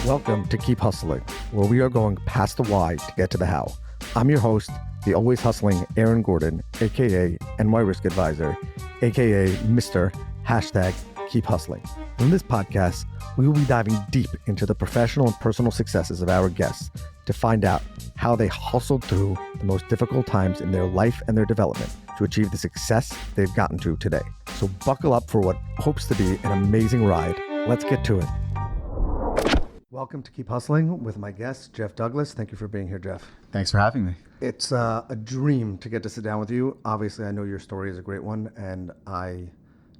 Welcome to Keep Hustling, where we are going past the why to get to the how. I'm your host, the always hustling Aaron Gordon, aka NY Risk Advisor, aka Mr. #Keep Hustling. In this podcast, we will be diving deep into the professional and personal successes of our guests to find out how they hustled through the most difficult times in their life and their development to achieve the success they've gotten to today. So buckle up for what hopes to be an amazing ride. Let's get to it. Welcome to Keep Hustling with my guest, Jeff Douglas. Thank you for being here, Jeff. Thanks for having me. It's a dream to get to sit down with you. Obviously, I know your story is a great one, and I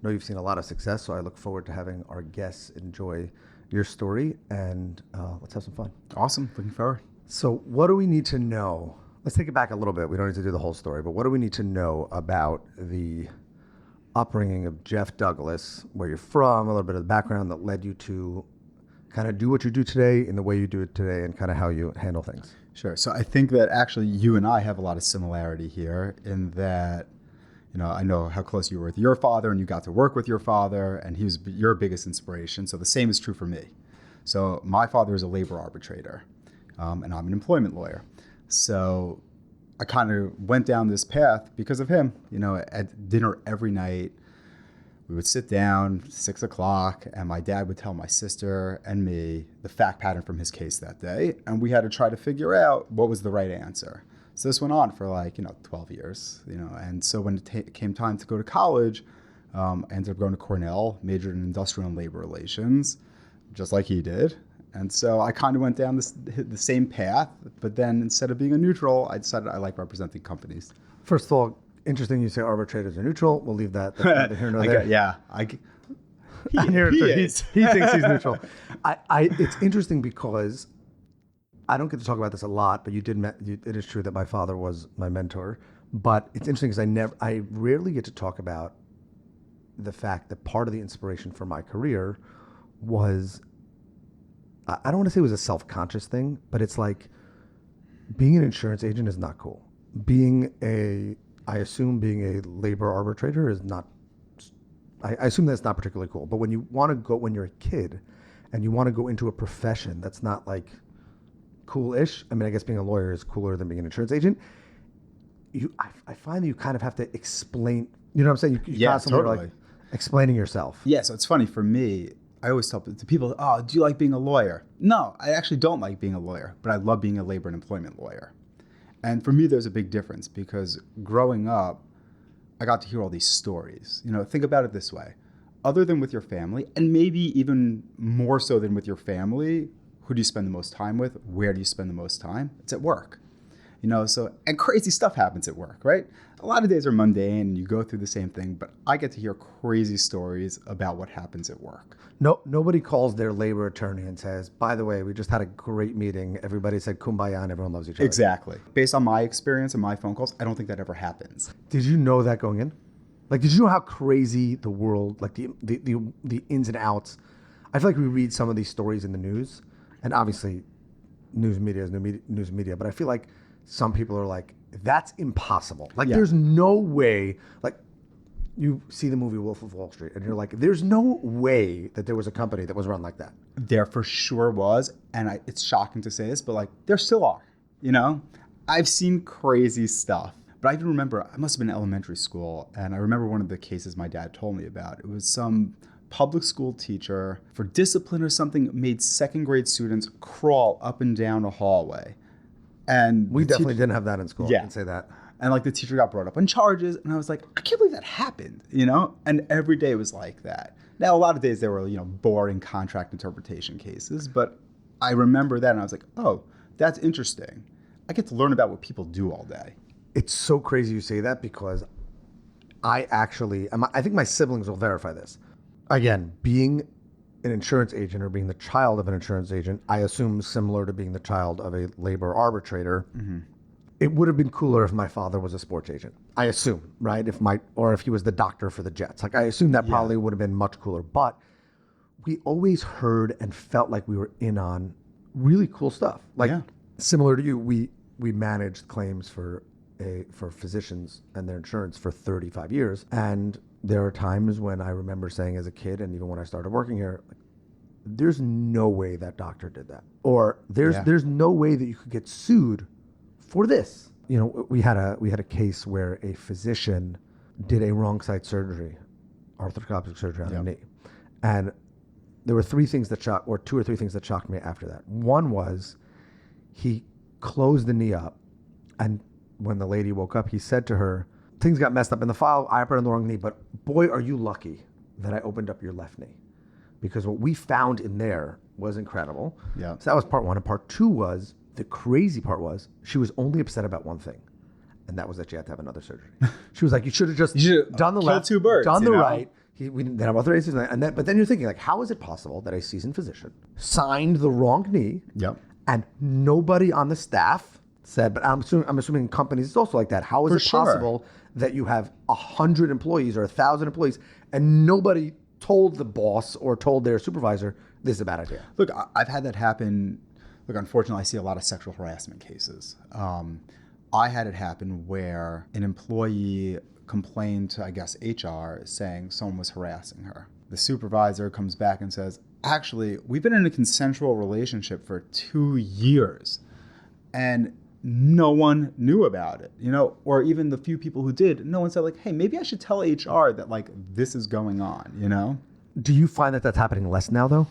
know you've seen a lot of success, so I look forward to having our guests enjoy your story, and let's have some fun. Awesome. Looking forward. So what do we need to know? Let's take it back a little bit. We don't need to do the whole story, but what do we need to know about the upbringing of Jeff Douglas, where you're from, a little bit of the background that led you to kind of do what you do today in the way you do it today, and kind of how you handle things? Sure. So I think that actually you and I have a lot of similarity here in that, you know, I know how close you were with your father and you got to work with your father and he was your biggest inspiration. So the same is true for me. So my father is a labor arbitrator and I'm an employment lawyer. So I kind of went down this path because of him. You know, at dinner every night, we would sit down 6 o'clock and my dad would tell my sister and me the fact pattern from his case that day. And we had to try to figure out what was the right answer. So this went on for 12 years, and so when it came time to go to college, I ended up going to Cornell, majored in industrial and labor relations, just like he did. And so I kind of went down the same path, but then instead of being a neutral, I decided I like representing companies. First of all, interesting you say arbitrators are neutral. We'll leave that. That's neither here nor there. He thinks he's neutral. It's interesting because I don't get to talk about this a lot, but it is true that my father was my mentor. But it's interesting because I rarely get to talk about the fact that part of the inspiration for my career was, I don't want to say it was a self-conscious thing, but it's like being an insurance agent is not cool. I assume being a labor arbitrator is not, I assume that's not particularly cool. But when you're a kid and you want to go into a profession that's not like cool-ish, I mean, I guess being a lawyer is cooler than being an insurance agent. I find that you kind of have to explain, you know what I'm saying? You constantly totally. are like explaining yourself. Yeah, so it's funny for me. I always tell people, oh, do you like being a lawyer? No, I actually don't like being a lawyer, but I love being a labor and employment lawyer. And for me, there's a big difference because growing up, I got to hear all these stories. Think about it this way. Other than with your family, and maybe even more so than with your family, who do you spend the most time with? Where do you spend the most time? It's at work. And crazy stuff happens at work, right? A lot of days are mundane and you go through the same thing, but I get to hear crazy stories about what happens at work. No, nobody calls their labor attorney and says, by the way, we just had a great meeting. Everybody said kumbaya and everyone loves each other. Exactly. Based on my experience and my phone calls, I don't think that ever happens. Did you know that going in? Did you know how crazy the world, the ins and outs? I feel like we read some of these stories in the news, and obviously news media is news media, but I feel like some people are like, that's impossible. There's no way, you see the movie Wolf of Wall Street and you're like, there's no way that there was a company that was run like that. There for sure was. And it's shocking to say this, but there still are, I've seen crazy stuff, but I even remember, I must have been in elementary school. And I remember one of the cases my dad told me about. It was some public school teacher for discipline or something made second grade students crawl up and down a hallway. And we definitely didn't have that in school. Yeah. I can say that. And the teacher got brought up on charges. And I was like, I can't believe that happened, And every day was like that. Now, a lot of days there were, boring contract interpretation cases. But I remember that and I was like, oh, that's interesting. I get to learn about what people do all day. It's so crazy you say that because I think my siblings will verify this. Again, being an insurance agent or being the child of an insurance agent, I assume similar to being the child of a labor arbitrator, it would have been cooler if my father was a sports agent. I assume, right? Or if he was the doctor for the Jets. I assume that probably would have been much cooler. But we always heard and felt like we were in on really cool stuff. Similar to you, we managed claims for physicians and their insurance for 35 years. And there are times when I remember saying as a kid, and even when I started working here, there's no way that doctor did that. Or Yeah. there's no way that you could get sued for this. You know, we had a case where a physician did a wrong side surgery, arthroscopic surgery on Yep. a knee. And there were two or three things that shocked me after that. One was he closed the knee up, and when the lady woke up, he said to her, things got messed up in the file, I operated on the wrong knee, but boy, are you lucky that I opened up your left knee. Because what we found in there was incredible. Yeah. So that was part one. And part two was, the crazy part was, she was only upset about one thing. And that was that she had to have another surgery. She was like, you should have just done the killed left, two birds, done the you know? right. We didn't have authorization. But then you're thinking, like, how is it possible that a seasoned physician signed the wrong knee, Yep. and nobody on the staff said, but I'm assuming in companies it's also like that. How is For it sure. possible that you have 100 employees or 1,000 employees and nobody told the boss or told their supervisor this is a bad idea? Look, I've had that happen. Look, unfortunately, I see a lot of sexual harassment cases. I had it happen where an employee complained to, I guess, HR saying someone was harassing her. The supervisor comes back and says, actually, we've been in a consensual relationship for 2 years and no one knew about it, you know, or even the few people who did, no one said like, hey, maybe I should tell HR that like this is going on, you know? Do you find that that's happening less now, though?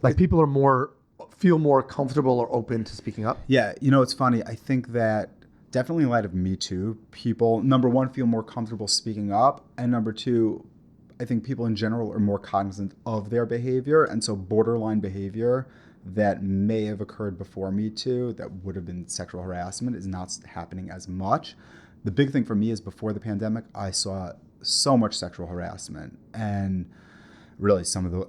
Like people are feel more comfortable or open to speaking up? Yeah, you know, it's funny. I think that definitely in light of Me Too, people, number one, feel more comfortable speaking up. And number two, I think people in general are more cognizant of their behavior. And so borderline behavior that may have occurred before Me Too, that would have been sexual harassment, is not happening as much. The big thing for me is before the pandemic, I saw so much sexual harassment and really some of the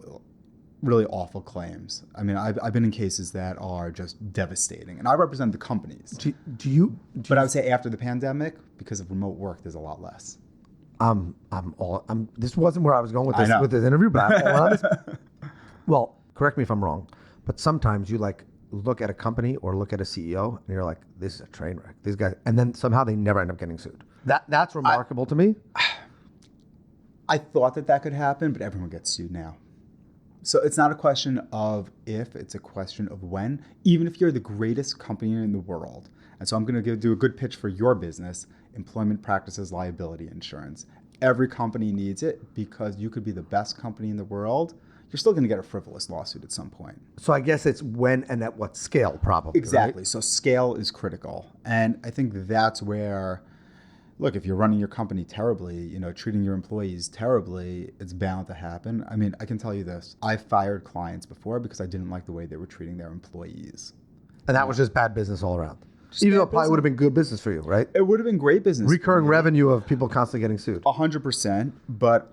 really awful claims. I mean, I've been in cases that are just devastating, and I represent the companies. But I would say after the pandemic, because of remote work, there's a lot less. This wasn't where I was going with this interview, but I'm all honest. Well, correct me if I'm wrong, but sometimes you like look at a company or look at a CEO and you're like, this is a train wreck. These guys, and then somehow they never end up getting sued. That's remarkable to me. I thought that could happen, but everyone gets sued now. So it's not a question of if, it's a question of when. Even if you're the greatest company in the world, and so I'm going to do a good pitch for your business, employment practices liability insurance. Every company needs it because you could be the best company in the world. You're still going to get a frivolous lawsuit at some point. So I guess it's when and at what scale, probably. Exactly. Right? So scale is critical. And I think that's where, look, if you're running your company terribly, you know, treating your employees terribly, it's bound to happen. I mean, I can tell you this. I fired clients before because I didn't like the way they were treating their employees. And that was just bad business all around. Even though it probably would have been good business for you, right? It would have been great business. Recurring revenue of people constantly getting sued. 100%. But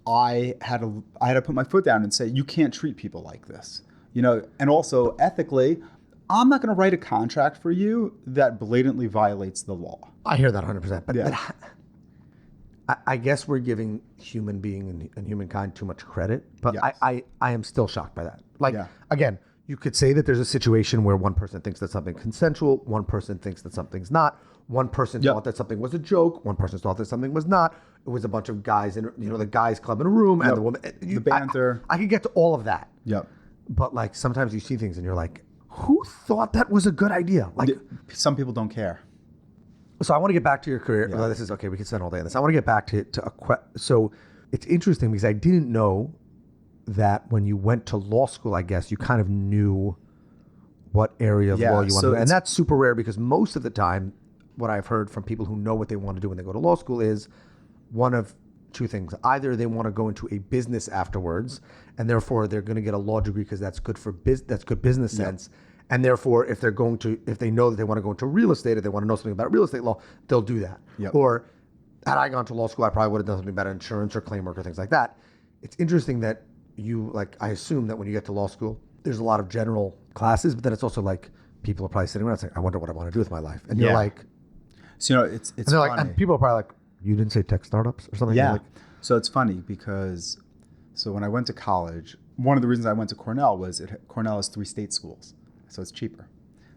I had to put my foot down and say, you can't treat people like this. You know, and also ethically, I'm not going to write a contract for you that blatantly violates the law. I hear that 100%. But, Yeah. but I guess we're giving human being and humankind too much credit. But Yes. I am still shocked by that. Like, Yeah. again, you could say that there's a situation where one person thinks that something's consensual, one person thinks that something's not, one person Yep. thought that something was a joke, one person thought that something was not. It was a bunch of guys in, you know, the guys club in a room and Yep. the woman. The banter. I could get to all of that. Yep. But like sometimes you see things and you're like, who thought that was a good idea? Like, Some people don't care. so I want to get back to your career. Yeah. Well, this is okay. We can spend all day on this. I want to get back to so it's interesting because I didn't know that when you went to law school, I guess you kind of knew what area of Yeah, law you want so to do. And that's super rare because most of the time, what I've heard from people who know what they want to do when they go to law school is one of two things. Either they want to go into a business afterwards, and therefore they're going to get a law degree because that's good for that's good business sense. And therefore, if they know that they want to go into real estate, if they want to know something about real estate law, they'll do that. Yep. Or had I gone to law school, I probably would have done something about insurance or claim work or things like that. It's interesting that I assume that when you get to law school, there's a lot of general classes, but then it's also like people are probably sitting around saying, I wonder what I want to do with my life. And you're Yeah. like, So, you know, it's and they're funny. like, and people are probably like, you didn't say tech startups or something? Yeah. You're like, So it's funny because, so when I went to college, one of the reasons I went to Cornell was Cornell has 3 state schools, so it's cheaper.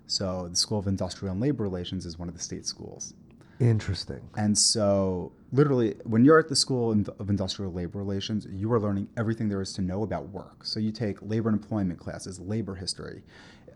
So the School of Industrial and Labor Relations is one of the state schools. Interesting. And so literally when you're at the School of Industrial Labor Relations, you are learning everything there is to know about work. So you take labor and employment classes, labor history.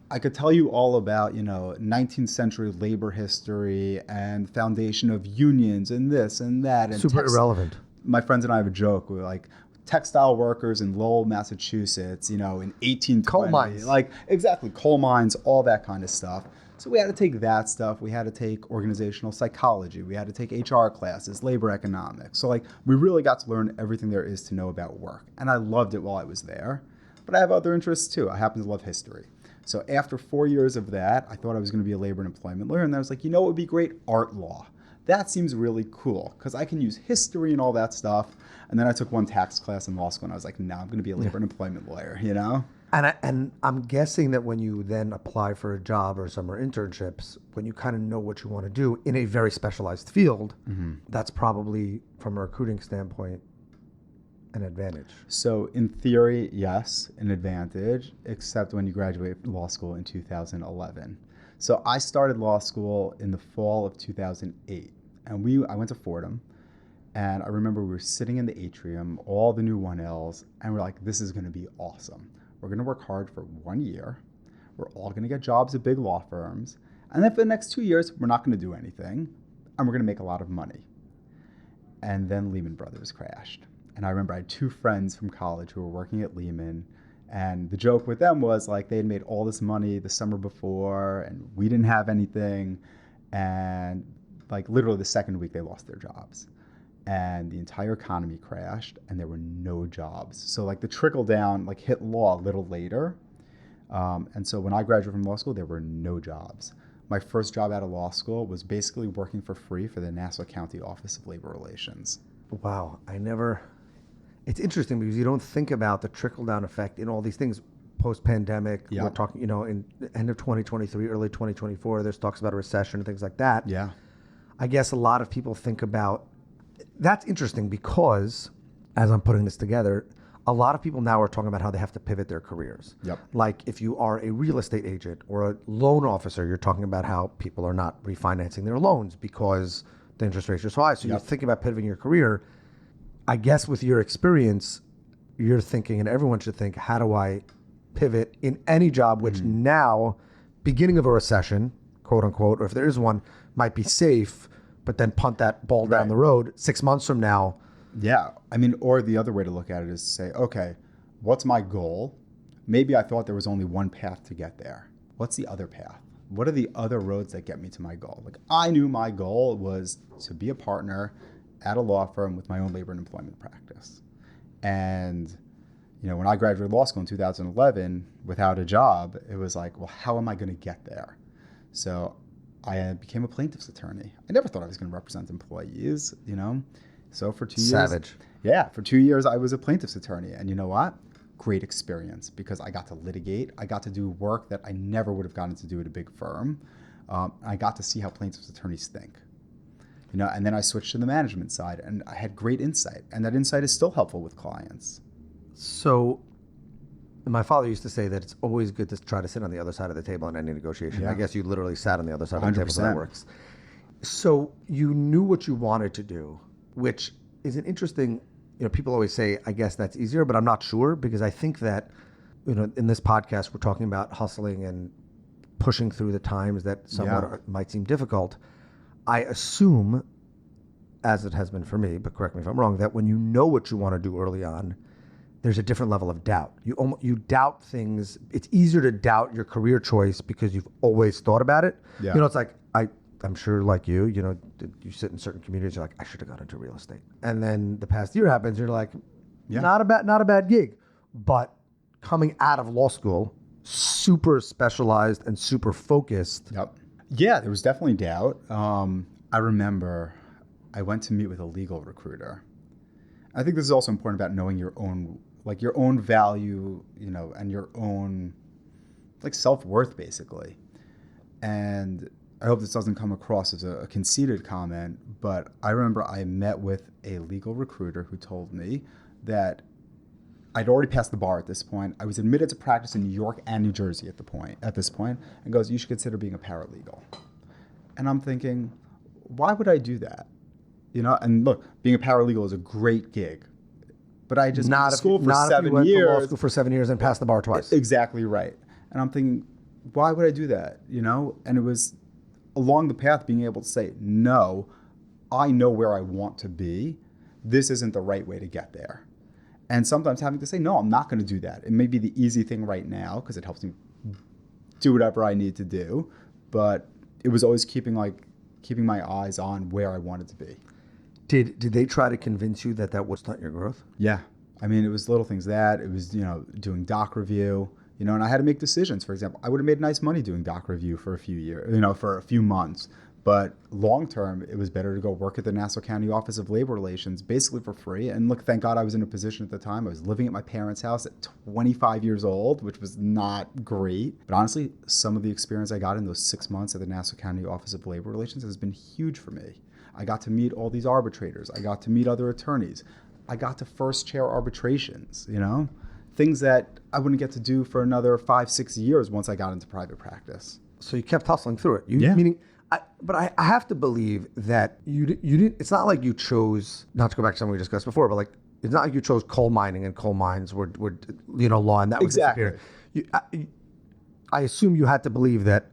I could tell you all about, 19th century labor history and foundation of unions and this and that. And Super irrelevant. My friends and I have a joke. We're like, textile workers in Lowell, Massachusetts, in 1820. Coal mines. Like, exactly, coal mines, all that kind of stuff. So we had to take that stuff. We had to take organizational psychology. We had to take HR classes, labor economics. So, like, we really got to learn everything there is to know about work. And I loved it while I was there. But I have other interests, too. I happen to love history. So after 4 years of that, I thought I was going to be a labor and employment lawyer. And I was like, what would be great? Art law. That seems really cool because I can use history and all that stuff. And then I took one tax class in law school and I was like, no, I'm going to be a labor and employment lawyer, And I'm guessing that when you then apply for a job or summer internships, when you kind of know what you want to do in a very specialized field, that's probably, from a recruiting standpoint, an advantage. So in theory, yes, an advantage, except when you graduate from law school in 2011. So I started law school in the fall of 2008. And I went to Fordham. And I remember we were sitting in the atrium, all the new 1Ls, and we're like, this is going to be awesome. We're going to work hard for 1 year. We're all going to get jobs at big law firms. And then for the next 2 years, we're not going to do anything. And we're going to make a lot of money. And then Lehman Brothers crashed. And I remember I had two friends from college who were working at Lehman. And the joke with them was like they had made all this money the summer before, and we didn't have anything. And like literally the second week, they lost their jobs. And the entire economy crashed and there were no jobs. So like the trickle down like hit law a little later. And so when I graduated from law school, there were no jobs. My first job out of law school was basically working for free for the Nassau County Office of Labor Relations. Wow. It's interesting because you don't think about the trickle down effect in all these things post-pandemic. Yeah. We're talking, in the end of 2023, early 2024, there's talks about a recession and things like that. Yeah. I guess a lot of people think about. That's interesting because, as I'm putting this together, a lot of people now are talking about how they have to pivot their careers. Yep. Like if you are a real estate agent or a loan officer, you're talking about how people are not refinancing their loans because the interest rates are so high. So you're thinking about pivoting your career. I guess with your experience, you're thinking, and everyone should think, how do I pivot in any job, which now, beginning of a recession, quote unquote, or if there is one, might be safe, but then punt that ball down the road 6 months from now. Yeah. I mean, or the other way to look at it is to say, okay, what's my goal? Maybe I thought there was only one path to get there. What's the other path? What are the other roads that get me to my goal? Like I knew my goal was to be a partner at a law firm with my own labor and employment practice. And, when I graduated law school in 2011 without a job, it was like, well, how am I going to get there? So I became a plaintiff's attorney. I never thought I was going to represent employees, So for 2 years. Savage. Yeah, for 2 years I was a plaintiff's attorney. And you know what? Great experience because I got to litigate. I got to do work that I never would have gotten to do at a big firm. I got to see how plaintiff's attorneys think. And then I switched to the management side and I had great insight. And that insight is still helpful with clients. So my father used to say that it's always good to try to sit on the other side of the table in any negotiation. Yeah. I guess you literally sat on the other side of the table, so that works. So you knew what you wanted to do, which is an interesting, people always say, I guess that's easier, but I'm not sure because I think that, in this podcast, we're talking about hustling and pushing through the times that somewhat might seem difficult. I assume, as it has been for me, but correct me if I'm wrong, that when you know what you want to do early on, there's a different level of doubt. You doubt things. It's easier to doubt your career choice because you've always thought about it. Yeah. It's like, I'm sure like you you sit in certain communities, you're like, I should have gone into real estate. And then the past year happens, you're like, not a bad gig. But coming out of law school, super specialized and super focused. Yep. Yeah, there was definitely doubt. I remember I went to meet with a legal recruiter. I think this is also important about knowing your own value, and your own self-worth basically. And I hope this doesn't come across as a conceited comment, but I remember I met with a legal recruiter who told me that I'd already passed the bar at this point. I was admitted to practice in New York and New Jersey at this point, and goes, you should consider being a paralegal. And I'm thinking, why would I do that? And look, being a paralegal is a great gig, but I just went to school for not if you 7 went to law years. school for 7 years and passed the bar twice. Exactly right. And I'm thinking, why would I do that? And it was along the path being able to say, no, I know where I want to be. This isn't the right way to get there. And sometimes having to say, no, I'm not going to do that. It may be the easy thing right now because it helps me do whatever I need to do. But it was always keeping my eyes on where I wanted to be. Did they try to convince you that was not your growth? Yeah. I mean, it was little things it was, doing doc review, and I had to make decisions. For example, I would have made nice money doing doc review for a few years, for a few months. But long term, it was better to go work at the Nassau County Office of Labor Relations, basically for free. And look, thank God I was in a position at the time. I was living at my parents' house at 25 years old, which was not great. But honestly, some of the experience I got in those 6 months at the Nassau County Office of Labor Relations has been huge for me. I got to meet all these arbitrators. I got to meet other attorneys. I got to first chair arbitrations, things that I wouldn't get to do for another 5-6 years once I got into private practice. So you kept hustling through it. Yeah. Meaning, but I have to believe that you didn't. It's not like you chose, not to go back to something we discussed before, but like it's not like you chose coal mining and coal mines were law and that would Exactly. disappear. I assume you had to believe that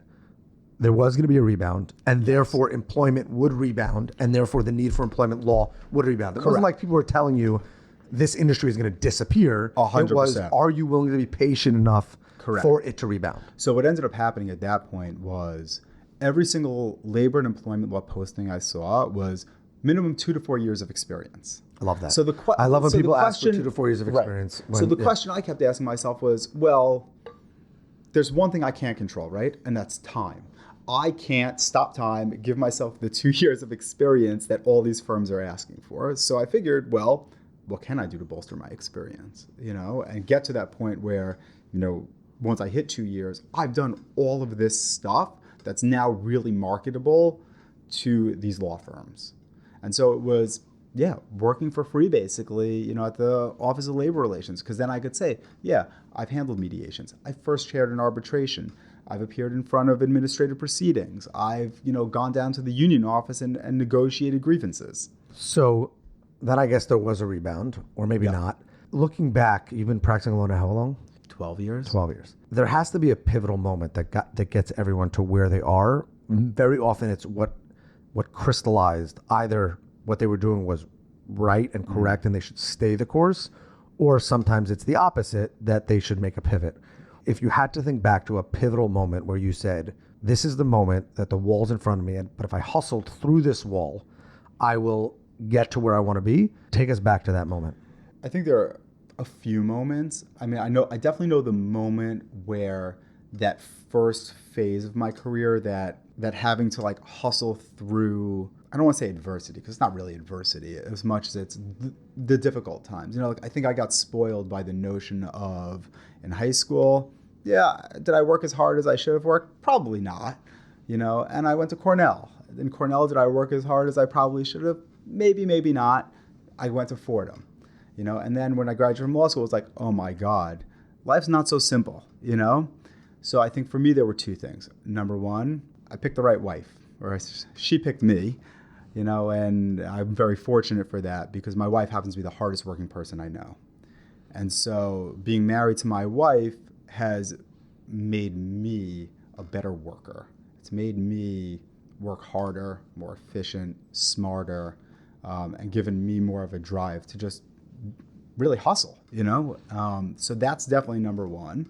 there was going to be a rebound, and therefore employment would rebound, and therefore the need for employment law would rebound. It wasn't like people were telling you this industry is going to disappear. 100%. It was, are you willing to be patient enough for it to rebound? So what ended up happening at that point was every single labor and employment law posting I saw was minimum 2 to 4 years of experience. I love that. So I love when people ask for 2 to 4 years of experience. Right. So the question I kept asking myself was, well, there's one thing I can't control, right? And that's time. I can't stop time, give myself the 2 years of experience that all these firms are asking for. So I figured, well, what can I do to bolster my experience, and get to that point where, once I hit 2 years, I've done all of this stuff that's now really marketable to these law firms. And so it was, working for free basically, at the Office of Labor Relations, because then I could say, I've handled mediations. I first chaired an arbitration. I've appeared in front of administrative proceedings. I've, gone down to the union office and negotiated grievances. So then I guess there was a rebound, or maybe not. Looking back, you've been practicing law now how long? 12 years. 12 years. There has to be a pivotal moment that gets everyone to where they are. Very often it's what crystallized either what they were doing was right and correct and they should stay the course, or sometimes it's the opposite, that they should make a pivot. If you had to think back to a pivotal moment where you said, this is the moment that the wall's in front of me, but if I hustled through this wall, I will get to where I want to be, take us back to that moment. I think there are a few moments. I mean, I definitely know the moment where that first phase of my career, that having to hustle through, I don't want to say adversity, because it's not really adversity as much as it's the difficult times. I think I got spoiled by the notion of, in high school, did I work as hard as I should have worked? Probably not, and I went to Cornell. In Cornell, did I work as hard as I probably should have? Maybe, maybe not. I went to Fordham, and then when I graduated from law school, it was like, oh my God, life's not so simple, So I think for me, there were two things. Number one, I picked the right wife, or she picked me, and I'm very fortunate for that because my wife happens to be the hardest working person I know. And so being married to my wife has made me a better worker. It's made me work harder, more efficient, smarter, and given me more of a drive to just really hustle, So that's definitely number one.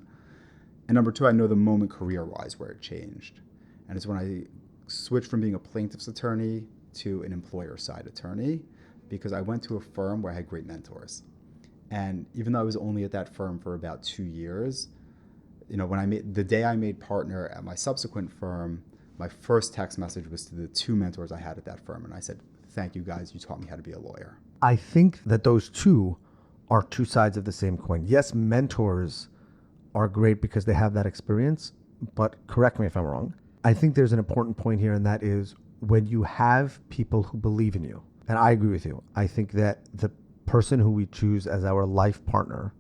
And number two, I know the moment career-wise where it changed. And it's when I switched from being a plaintiff's attorney to an employer-side attorney, because I went to a firm where I had great mentors. And even though I was only at that firm for about 2 years, when the day I made partner at my subsequent firm, my first text message was to the two mentors I had at that firm. And I said, thank you guys, you taught me how to be a lawyer. I think that those two are two sides of the same coin. Yes, mentors are great because they have that experience, but correct me if I'm wrong. I think there's an important point here, and that is when you have people who believe in you, and I agree with you. I think that the person who we choose as our life partner,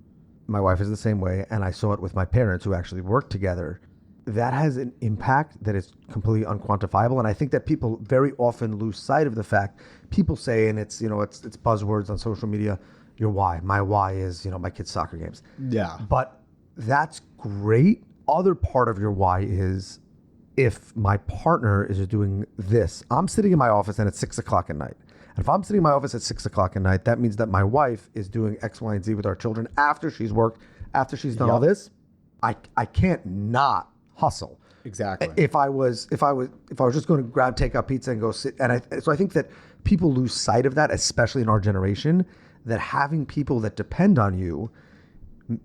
my wife is the same way, and I saw it with my parents who actually worked together. that has an impact that is completely unquantifiable. And I think that people very often lose sight of the fact, people say, and it's, it's buzzwords on social media, your why. My why is, my kids' soccer games. Yeah. But that's great. Other part of your why is, if my partner is doing this, I'm sitting in my office and it's 6 o'clock at night. And if I'm sitting in my office at 6 o'clock at night, that means that my wife is doing X, Y, and Z with our children after she's worked, after she's done all this. I can't not hustle. Exactly. If I was just going to take out pizza and go sit, so I think that people lose sight of that, especially in our generation, that having people that depend on you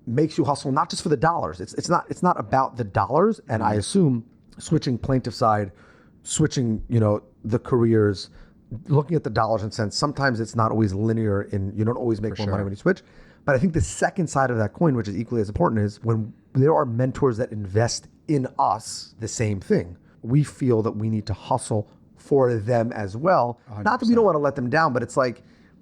makes you hustle, not just for the dollars. It's not about the dollars. And I assume switching plaintiff side, switching, the careers, looking at the dollars and cents, sometimes it's not always linear, and you don't always make more money when you switch. But I think the second side of that coin, which is equally as important, is when there are mentors that invest in us, the same thing. We feel that we need to hustle for them as well. 100%. Not that we don't want to let them down, but it's like,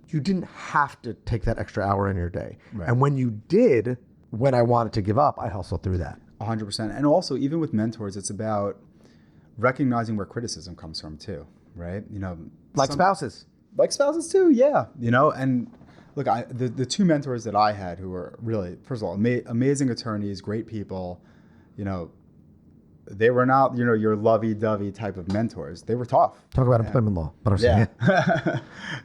you didn't have to take that extra hour in your day. Right. And when you did, when I wanted to give up, I hustled through that. 100%. And also, even with mentors, it's about recognizing where criticism comes from too, right? Like spouses. Like spouses too, yeah. And look, the two mentors that I had who were really, first of all, amazing attorneys, great people, they were not, your lovey-dovey type of mentors. They were tough. Talk about employment law. But I'm saying,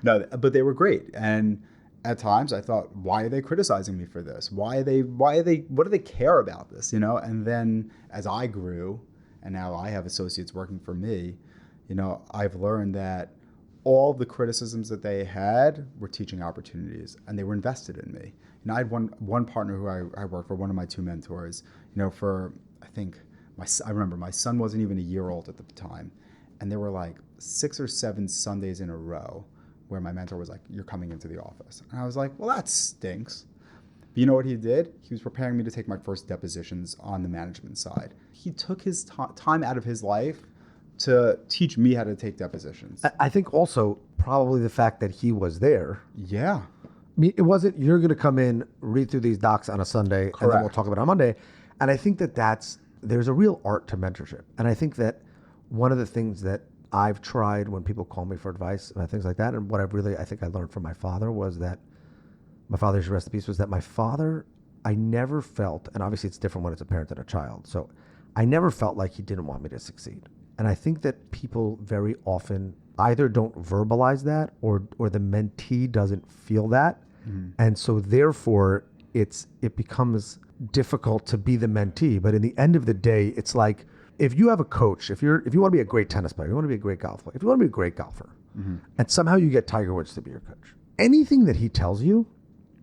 No, but they were great. And at times I thought, why are they criticizing me for this? What do they care about this? And then as I grew, and now I have associates working for me, I've learned that all the criticisms that they had were teaching opportunities, and they were invested in me. I had one partner who I worked for, one of my two mentors, for, I think, I remember my son wasn't even a year old at the time. And there were like 6 or 7 Sundays in a row where my mentor was like, you're coming into the office. And I was like, well, that stinks. But you know what he did? He was preparing me to take my first depositions on the management side. He took his time out of his life to teach me how to take depositions. I think also probably the fact that he was there. Yeah. I mean, it wasn't, you're going to come in, read through these docs on a Sunday, Correct. And then we'll talk about it on Monday. And I think there's a real art to mentorship. And I think that one of the things that I've tried when people call me for advice and things like that, and what I think I learned from my father was that, my father, should rest in peace, was that my father, I never felt, and obviously it's different when it's a parent and a child, so I never felt like he didn't want me to succeed. And I think that people very often either don't verbalize that or the mentee doesn't feel that. Mm-hmm. And so therefore it becomes difficult to be the mentee. But in the end of the day, it's like, if you have a coach, if you want to be a great tennis player, you want to be a great golf player, if you want to be a great golfer, mm-hmm. and somehow you get Tiger Woods to be your coach, anything that he tells you,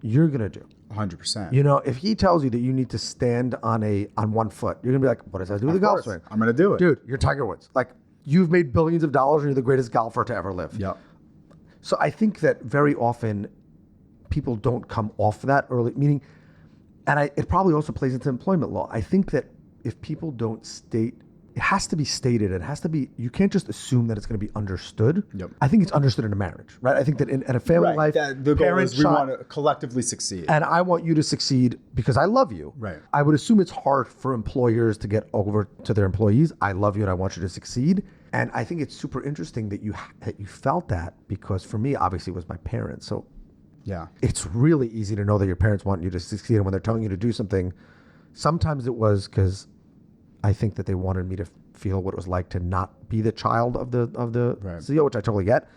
you're going to do. 100%. If he tells you that you need to stand on one foot, you're going to be like, what does that do with the golf swing? I'm going to do it. Dude, you're Tiger Woods. Like, you've made billions of dollars and you're the greatest golfer to ever live. Yep. So I think that very often people don't come off that early, meaning, and it probably also plays into employment law. I think that if people don't state, it has to be stated. It has to be, you can't just assume that it's going to be understood. Yep. I think it's understood in a marriage, right? I think that in a family life, the goal is we want to collectively succeed. And I want you to succeed because I love you. Right. I would assume it's hard for employers to get over to their employees. I love you and I want you to succeed. And I think it's super interesting that you felt that, because for me, obviously, it was my parents. So yeah, it's really easy to know that your parents want you to succeed. And when they're telling you to do something, sometimes it was because I think that they wanted me to feel what it was like to not be the child of the right. CEO, which I totally get.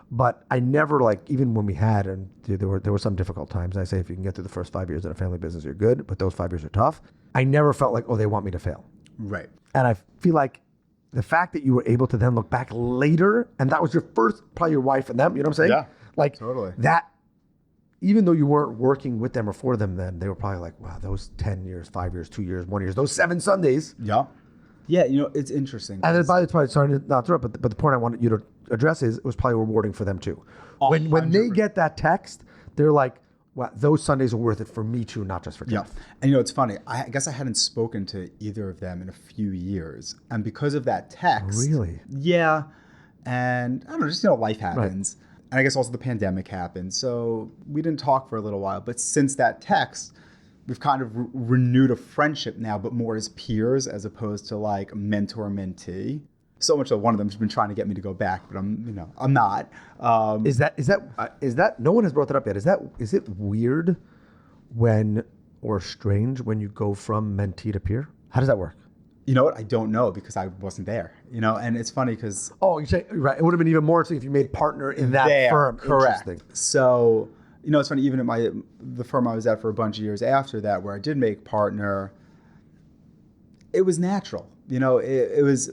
But I never, even when we had, and there were some difficult times. I say, if you can get through the first 5 years in a family business, you're good. But those 5 years are tough. I never felt like, they want me to fail. Right. And I feel like the fact that you were able to then look back later, and that was your first, probably your wife and them, you know what I'm saying? Yeah, totally. That, even though you weren't working with them or for them then, they were probably like, wow, those 10 years, 5 years, 2 years, 1 year, those 7 Sundays. Yeah. Yeah, it's interesting. And then by the time, sorry to not interrupt, but the point I wanted you to address is, it was probably rewarding for them too. When they get that text, they're like, wow, those Sundays are worth it for me too, not just for Jeff. Yeah. And it's funny. I guess I hadn't spoken to either of them in a few years. And because of that text. Really? Yeah. And I don't know, just, life happens. Right. And I guess also the pandemic happened. So we didn't talk for a little while. But since that text, we've kind of renewed a friendship now, but more as peers as opposed to like mentor-mentee. So much that one of them's been trying to get me to go back, but I'm not. Is that no one has brought that up yet? Is it weird or strange when you go from mentee to peer? How does that work? You know what? I don't know because I wasn't there. And it's funny because you say right. It would have been even more interesting if you made partner in that firm. Correct. Interesting. So it's funny. Even at the firm I was at for a bunch of years after that, where I did make partner, it was natural. It was.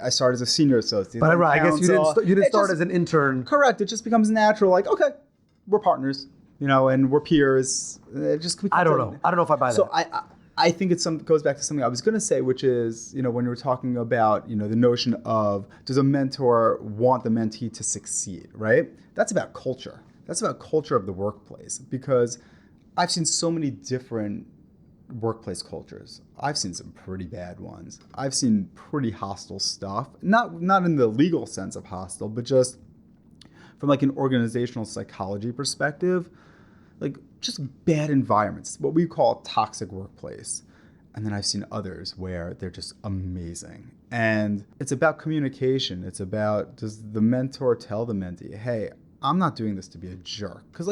I started as a senior associate. But I guess you didn't start as an intern. Correct. It just becomes natural. Like, okay, we're partners, and we're peers. It just I don't know. I don't know if I buy that. So I think goes back to something I was going to say, which is, when you were talking about, the notion of does a mentor want the mentee to succeed, right? That's about culture. That's about culture of the workplace, because I've seen so many different workplace cultures. I've seen some pretty bad ones. I've seen pretty hostile stuff. Not in the legal sense of hostile, but just from like an organizational psychology perspective, like just bad environments, what we call a toxic workplace. And then I've seen others where they're just amazing. And it's about communication. It's about, does the mentor tell the mentee, hey, I'm not doing this to be a jerk? Because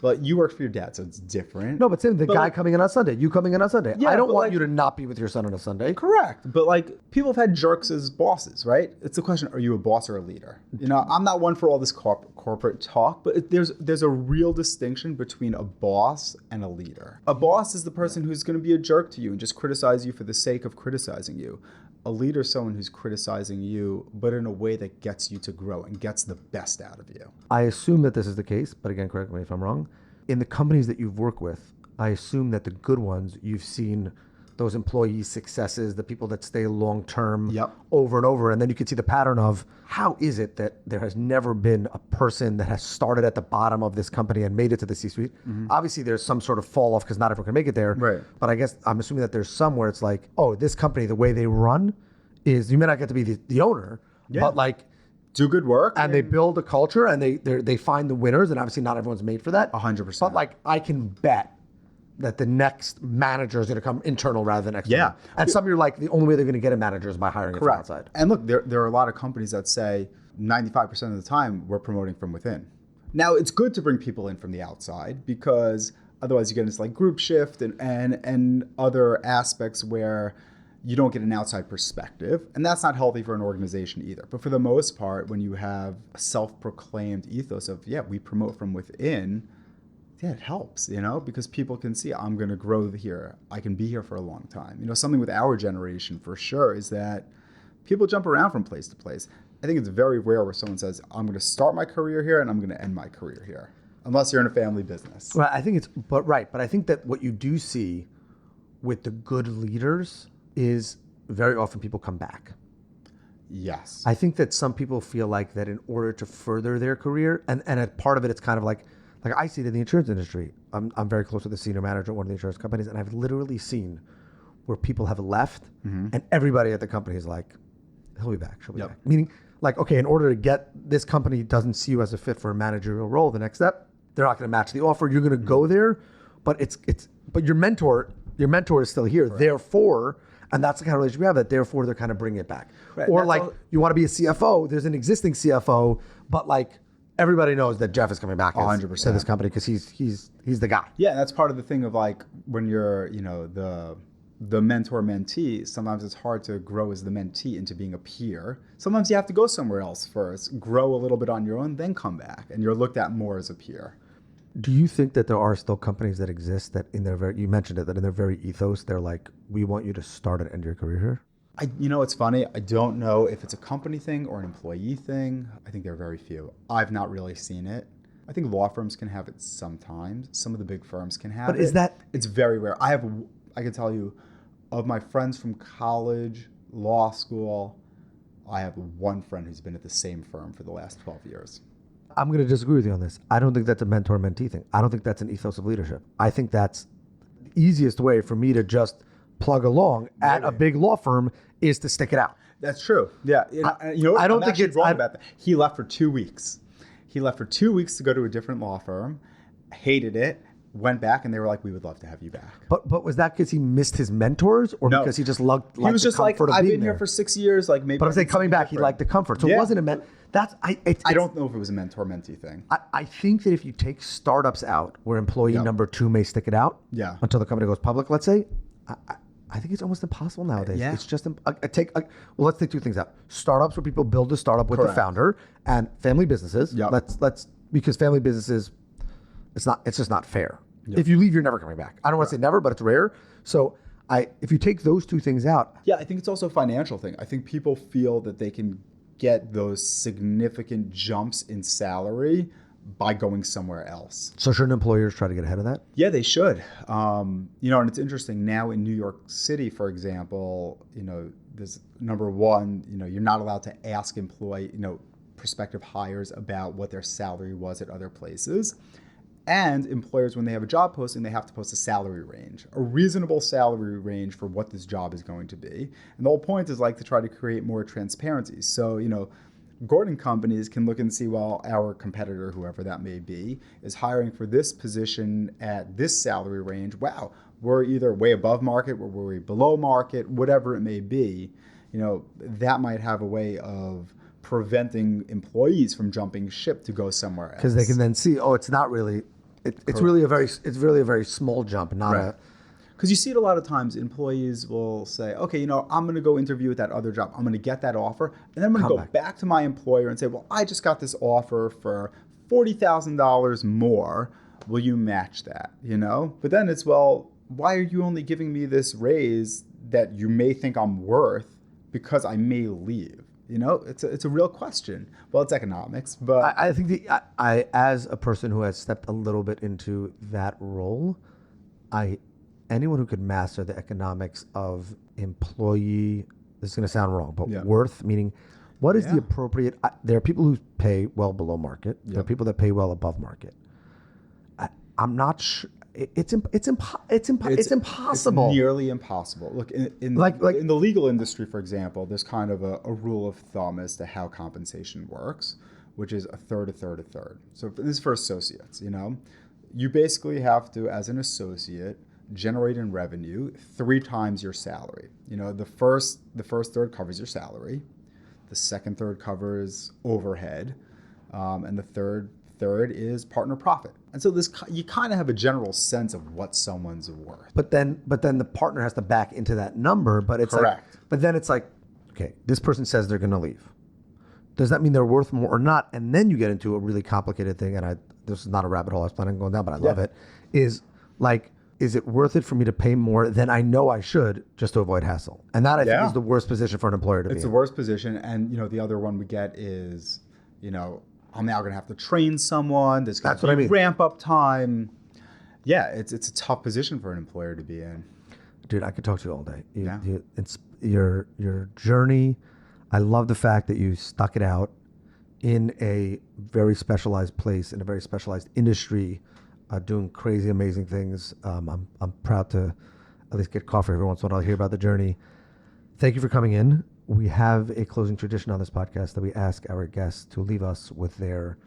but you work for your dad, so it's different. No, but same, the guy coming in on Sunday, you coming in on Sunday. Yeah, I don't want you to not be with your son on a Sunday. Correct. But people have had jerks as bosses, right? It's the question, are you a boss or a leader? I'm not one for all this corporate talk, but there's a real distinction between a boss and a leader. A boss is the person who's going to be a jerk to you and just criticize you for the sake of criticizing you. A leader is someone who's criticizing you, but in a way that gets you to grow and gets the best out of you. I assume that this is the case, but again, correct me if I'm wrong. In the companies that you've worked with, I assume that the good ones, you've seen those employee successes, the people that stay long-term over and over. And then you can see the pattern of how is it that there has never been a person that has started at the bottom of this company and made it to the C-suite. Mm-hmm. Obviously, there's some sort of fall off because not everyone can make it there. Right. But I guess I'm assuming that there's some where it's like, this company, the way they run is you may not get to be the owner, but do good work. And they build a culture and they find the winners. And obviously not everyone's made for that. 100%. But I can bet that the next manager is going to come internal rather than external. Yeah. And some you're the only way they're going to get a manager is by hiring it from outside. And look, there are a lot of companies that say 95% of the time we're promoting from within. Now, it's good to bring people in from the outside because otherwise you get into group shift and other aspects where you don't get an outside perspective. And that's not healthy for an organization either. But for the most part, when you have a self-proclaimed ethos of, we promote from within, it helps, because people can see I'm going to grow here. I can be here for a long time. Something with our generation for sure is that people jump around from place to place. I think it's very rare where someone says, I'm going to start my career here and I'm going to end my career here, unless you're in a family business. Right. But I think that what you do see with the good leaders is very often people come back. Yes. I think that some people feel like that in order to further their career, and a part of it, it's kind of like I see it in the insurance industry. I'm very close to the senior manager at one of the insurance companies, and I've literally seen where people have left, and everybody at the company is like, he'll be back, she'll be back. Meaning, in order to get this company doesn't see you as a fit for a managerial role, the next step, they're not going to match the offer. You're going to go there, but but your mentor is still here. Right. Therefore, and that's the kind of relationship we have. That therefore they're kind of bringing it back. Right. Or you want to be a CFO. There's an existing CFO, but everybody knows that Jeff is coming back 100% to this company because he's the guy. Yeah, that's part of the thing of when you're the mentor-mentee, sometimes it's hard to grow as the mentee into being a peer. Sometimes you have to go somewhere else first, grow a little bit on your own, then come back, and you're looked at more as a peer. Do you think that there are still companies that exist that you mentioned it, that in their very ethos, they're like, we want you to start and end your career here? It's funny. I don't know if it's a company thing or an employee thing. I think there are very few. I've not really seen it. I think law firms can have it sometimes. Some of the big firms can have it. But is that... It's very rare. I can tell you, of my friends from college, law school, I have one friend who's been at the same firm for the last 12 years. I'm going to disagree with you on this. I don't think that's a mentor-mentee thing. I don't think that's an ethos of leadership. I think that's the easiest way for me to just plug along at a big law firm is to stick it out. That's true. Yeah. I don't think it's wrong about that. He left for 2 weeks. He left for 2 weeks to go to a different law firm, hated it, went back and they were like, we would love to have you back. But was that because he missed his mentors, or No. because he just liked He was the just like, comfort of I've being been here there? for 6 years. Like maybe. But I'm saying I need coming something back, he different. liked the comfort. So Yeah. it wasn't I don't know if it was a mentor-mentee thing. I think that if you take startups out, where employee number 2 may stick it out, Yeah. until the company goes public, let's say, I think it's almost impossible nowadays. Yeah. It's just let's take 2 things out: startups where people build a startup with the Correct. founder, and family businesses. Yep. Let's because family businesses, it's just not fair. Yep. If you leave, you're never coming back. I don't want to say never, but it's rare. So if you take those 2 things out, Yeah, I think it's also a financial thing. I think people feel that they can get those significant jumps in salary by going somewhere else. so shouldn't employers try to get ahead of that? Yeah, they should. And it's interesting now in New York City, for example, there's number one, you're not allowed to ask prospective hires about what their salary was at other places. And employers, when they have a job posting, they have to post a salary range, a reasonable salary range for what this job is going to be. And the whole point is to try to create more transparency. So, Gordon companies can look and see, well, our competitor, whoever that may be, is hiring for this position at this salary range. Wow, we're either way above market or we're way below market, whatever it may be. That might have a way of preventing employees from jumping ship to go somewhere else. Because they can then see, it's not really, it's really a very small jump, not Right. Because you see it a lot of times, employees will say, okay, I'm going to go interview at that other job. I'm going to get that offer. And then I'm going to go back to my employer and say, well, I just got this offer for $40,000 more. Will you match that? But then it's, well, why are you only giving me this raise that you may think I'm worth because I may leave? It's a real question. Well, it's economics, but I think I as a person who has stepped a little bit into that role, anyone who could master the economics of employee, this is going to sound wrong, but worth, meaning what is the appropriate, there are people who pay well below market. There are people that pay well above market. I'm not sure. It's impossible. It's nearly impossible. Look, in the legal industry, for example, there's kind of a rule of thumb as to how compensation works, which is a third, a third, a third. So this is for associates, You basically have to, as an associate, generate in revenue 3 times your salary. The first third covers your salary, the second third covers overhead, and the third is partner profit. And so you kind of have a general sense of what someone's worth. But then the partner has to back into that number. But it's correct. But then it's okay, this person says they're going to leave. Does that mean they're worth more or not? And then you get into a really complicated thing. And this is not a rabbit hole I was planning on going down, but I love it. Is it worth it for me to pay more than I know I should just to avoid hassle? And that I think is the worst position for an employer to be in. It's the worst position. And the other one we get is, I'm now going to have to train someone. There's going to be ramp up time. Yeah, it's a tough position for an employer to be in. Dude, I could talk to you all day. It's your journey. I love the fact that you stuck it out in a very specialized place, in a very specialized industry, doing crazy, amazing things. I'm proud to at least get coffee every once in a while to hear about the journey. Thank you for coming in. We have a closing tradition on this podcast that we ask our guests to leave us with their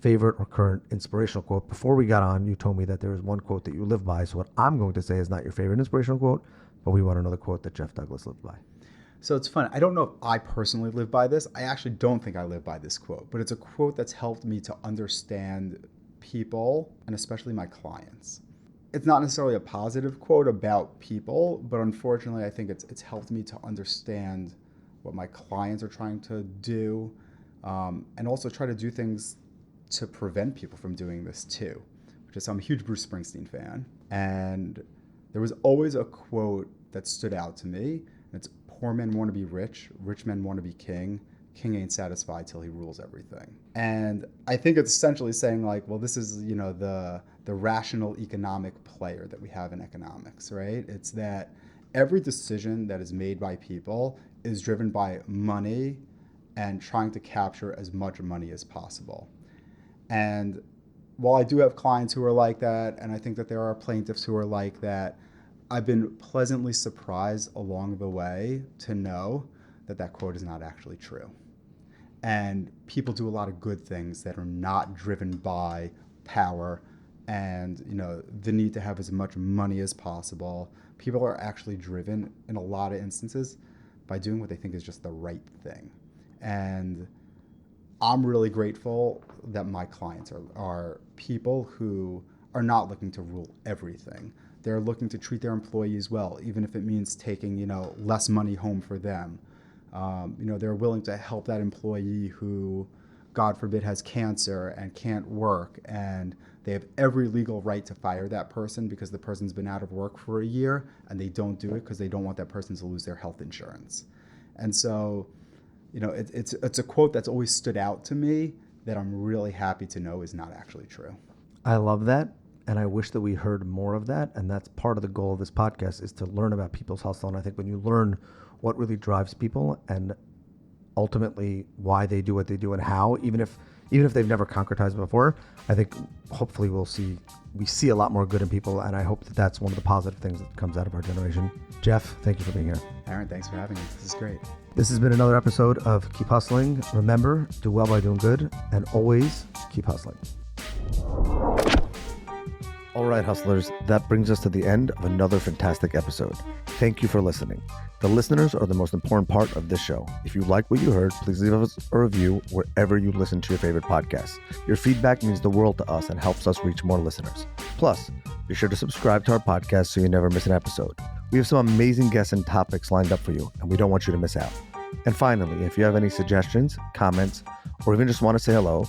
favorite or current inspirational quote. Before we got on, you told me that there is one quote that you live by. So what I'm going to say is not your favorite inspirational quote, but we want another quote that Jeff Douglas lived by. So it's fun. I don't know if I personally live by this. I actually don't think I live by this quote, but it's a quote that's helped me to understand people and especially my clients. It's not necessarily a positive quote about people, but unfortunately, I think it's helped me to understand what my clients are trying to do, and also try to do things to prevent people from doing this too. Which is, I'm a huge Bruce Springsteen fan, and there was always a quote that stood out to me. And it's, "Poor men want to be rich, rich men want to be king. King ain't satisfied till he rules everything." And I think it's essentially saying well, this is the rational economic player that we have in economics, right? It's that every decision that is made by people is driven by money and trying to capture as much money as possible. And while I do have clients who are like that, and I think that there are plaintiffs who are like that, I've been pleasantly surprised along the way to know that quote is not actually true. And people do a lot of good things that are not driven by power and the need to have as much money as possible. People are actually driven in a lot of instances by doing what they think is just the right thing. And I'm really grateful that my clients are people who are not looking to rule everything. They're looking to treat their employees well, even if it means taking less money home for them. They're willing to help that employee who, God forbid, has cancer and can't work, and they have every legal right to fire that person because the person's been out of work for a year, and they don't do it because they don't want that person to lose their health insurance. And so, it's a quote that's always stood out to me that I'm really happy to know is not actually true. I love that. And I wish that we heard more of that. And that's part of the goal of this podcast, is to learn about people's hustle. And I think when you learn what really drives people and ultimately why they do what they do and how, even if they've never concretized before, I think hopefully we see a lot more good in people. And I hope that that's one of the positive things that comes out of our generation. Jeff, thank you for being here. Aaron, thanks for having me. This is great. This has been another episode of Keep Hustling. Remember, do well by doing good, and always keep hustling. All right, hustlers, that brings us to the end of another fantastic episode. Thank you for listening. The listeners are the most important part of this show. If you like what you heard, please leave us a review wherever you listen to your favorite podcasts. Your feedback means the world to us and helps us reach more listeners. Plus, be sure to subscribe to our podcast so you never miss an episode. We have some amazing guests and topics lined up for you, and we don't want you to miss out. And finally, if you have any suggestions, comments, or even just want to say hello,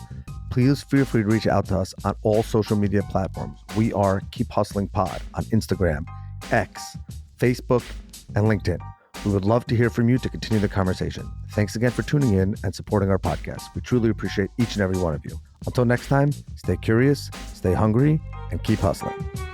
please feel free to reach out to us on all social media platforms. We are Keep Hustling Pod on Instagram, X, Facebook, and LinkedIn. We would love to hear from you to continue the conversation. Thanks again for tuning in and supporting our podcast. We truly appreciate each and every one of you. Until next time, stay curious, stay hungry, and keep hustling.